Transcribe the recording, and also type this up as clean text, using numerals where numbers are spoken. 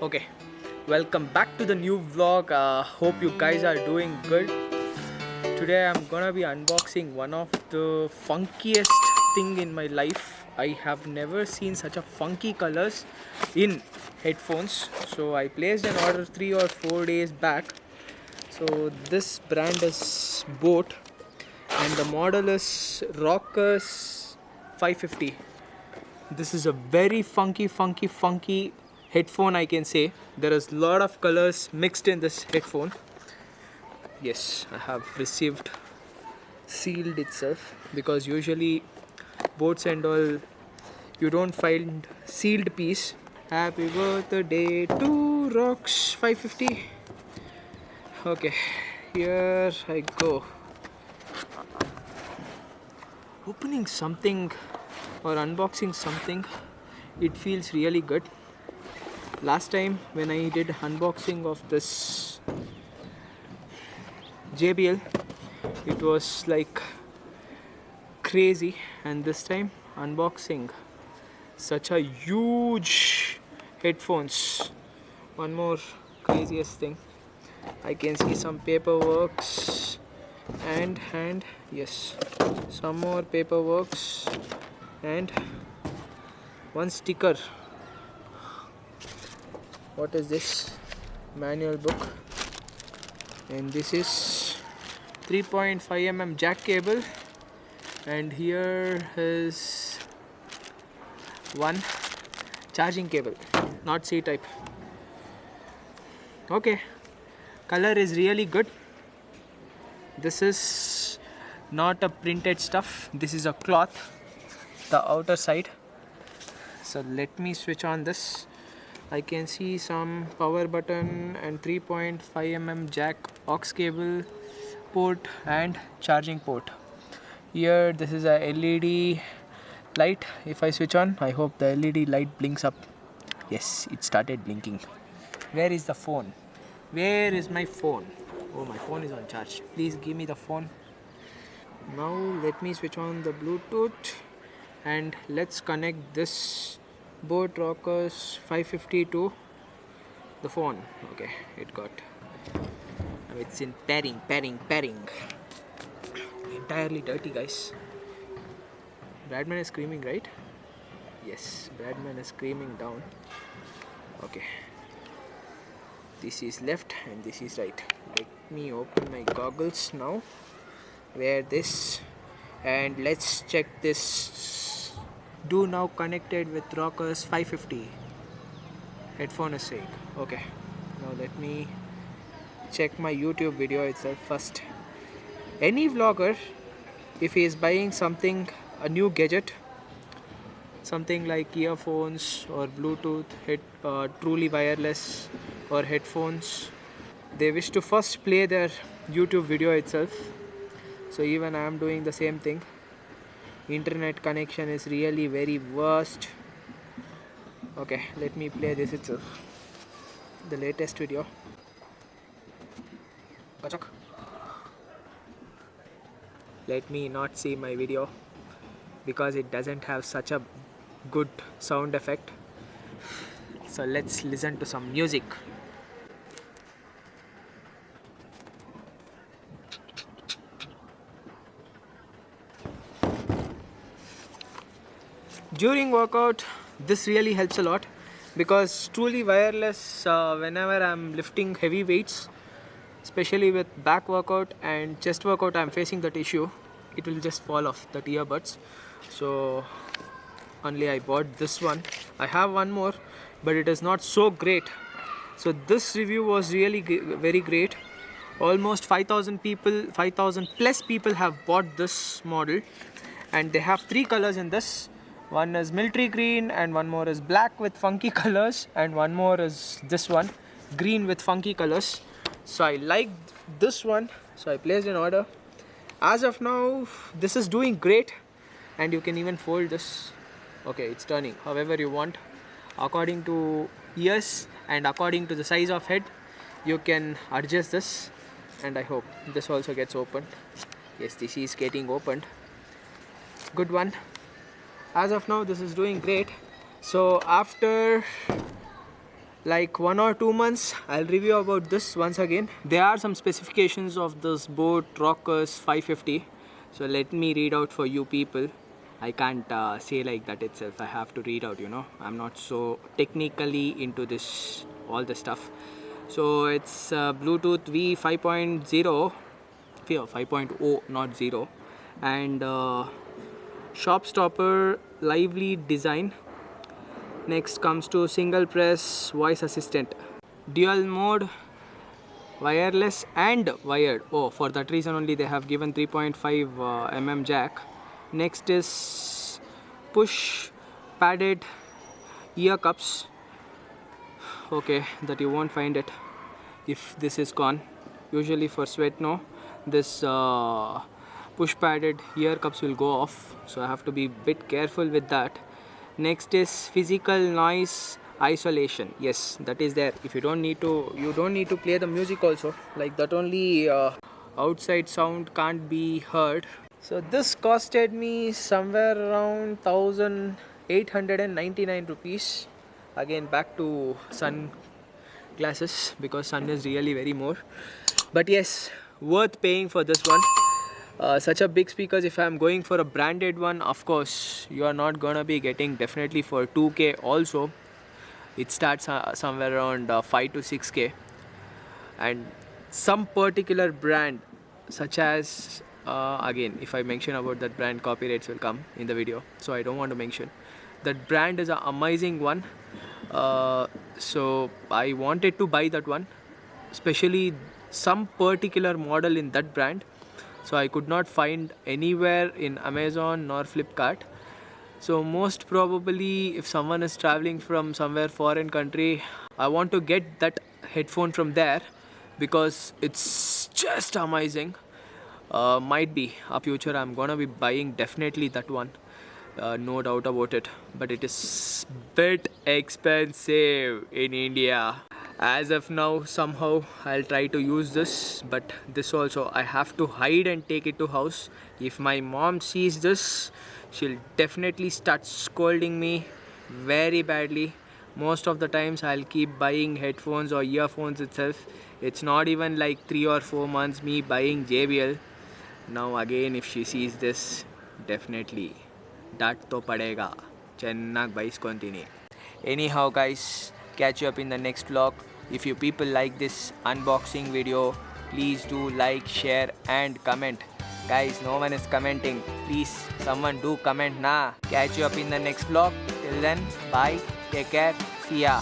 Okay, welcome back to the new vlog. Hope you guys are doing good. Today I'm gonna be unboxing one of the funkiest thing in my life. I have never seen such a funky colors in headphones. So I placed an order 3 or 4 days back. So this brand is Boat and the model is Rockers 550. This is a very funky headphone, I can say. There is a lot of colors mixed in this headphone. Yes, I have received sealed itself because usually boats and all you don't find sealed piece. Happy birthday to Rocks 550. Okay, here I go. Opening something or unboxing something, it feels really good. Last time when I did unboxing of this JBL, it was like crazy, and this time unboxing such a huge headphones. One more craziest thing, I can see some paperworks and yes, some more paperworks and one sticker. What is this? Manual book, and this is 3.5 mm jack cable, and here is one charging cable, not C type. Okay, color is really good. This is not a printed stuff, this is a cloth, the outer side. So let me switch on this. I can see some power button and 3.5 mm jack aux cable port and charging port. Here this is a LED light. If I switch on, I hope the LED light blinks up. Yes, it started blinking. Where is the phone? Where is my phone? Oh, my phone is on charge. Please give me the phone. Now let me switch on the Bluetooth and let's connect this Boat Rockers 550 to the phone. Okay, it got. Now it's in pairing. Entirely dirty, guys. Bradman is screaming, right? Yes, Bradman is screaming down. Okay. This is left and this is right. Let me open my goggles now. Wear this and let's check this. Do now connected with Rockers 550. Headphone is saying. Okay. Now let me check my YouTube video itself first. Any vlogger, if he is buying something, a new gadget, something like earphones or Bluetooth, truly wireless or headphones, they wish to first play their YouTube video itself. So even I am doing the same thing. Internet connection is really very worst. Okay, let me play this itself, the latest video. Kachak. Let me not see my video because it doesn't have such a good sound effect. So let's listen to some music. During workout, this really helps a lot because truly wireless, whenever I'm lifting heavy weights, especially with back workout and chest workout, I'm facing that issue. It will just fall off the earbuds. So only I bought this one. I have one more, but it is not so great. So this review was really very great. Almost 5,000 plus people have bought this model, and they have 3 colors in this. One is military green, and one more is black with funky colors, and one more is this one, green with funky colors. So I liked this one, so I placed an order. As of now, this is doing great, and you can even fold this. Okay, it's turning however you want, according to ears and according to the size of head. You can adjust this, and I hope this also gets opened. Yes, this is getting opened. Good one. As of now, this is doing great. So after like 1 or 2 months I'll review about this once again. There are some specifications of this boat, Rockers 550. So let me read out for you people. I can't say like that itself. I have to read out, you know. I'm not so technically into this, all the stuff. So it's Bluetooth V 5.0, 5.0, not 0, and shop stopper lively design. Next comes to single press voice assistant, dual mode, wireless and wired. Oh, for that reason only they have given 3.5 mm jack. Next is push padded ear cups. Okay, that you won't find it if this is gone. Usually for sweat, no, this push padded ear cups will go off, so I have to be bit careful with that. Next is physical noise isolation. Yes, that is there. If you don't need to play the music also, like that only outside sound can't be heard. So this costed me somewhere around 1899 rupees. Again back to sun glasses, because sun is really very more, but yes, worth paying for this one. Such a big speakers, if I'm going for a branded one, of course you are not gonna be getting definitely for 2K also. It starts somewhere around 5 to 6K, and some particular brand such as again, if I mention about that brand, copyrights will come in the video, so I don't want to mention. That brand is an amazing one. So I wanted to buy that one, especially some particular model in that brand. So I could not find anywhere in Amazon nor Flipkart. So most probably if someone is traveling from somewhere foreign country, I want to get that headphone from there, because it's just amazing. Might be a future I'm gonna be buying definitely that one. No doubt about it, but it is bit expensive in India. As of now, somehow I'll try to use this, but this also I have to hide and take it to house. If my mom sees this, she'll definitely start scolding me very badly. Most of the times I'll keep buying headphones or earphones itself. It's not even like 3 or 4 months me buying JBL. Now again, if she sees this, definitely डांट तो पड़ेगा, चन्नाग बೈಸ್ಕೊಂತೀನಿ. Anyhow guys, catch you up in the next vlog. If you people like this unboxing video, please do like, share and comment. Guys, no one is commenting. Please, someone do comment na. Catch you up in the next vlog. Till then, bye, take care, see ya.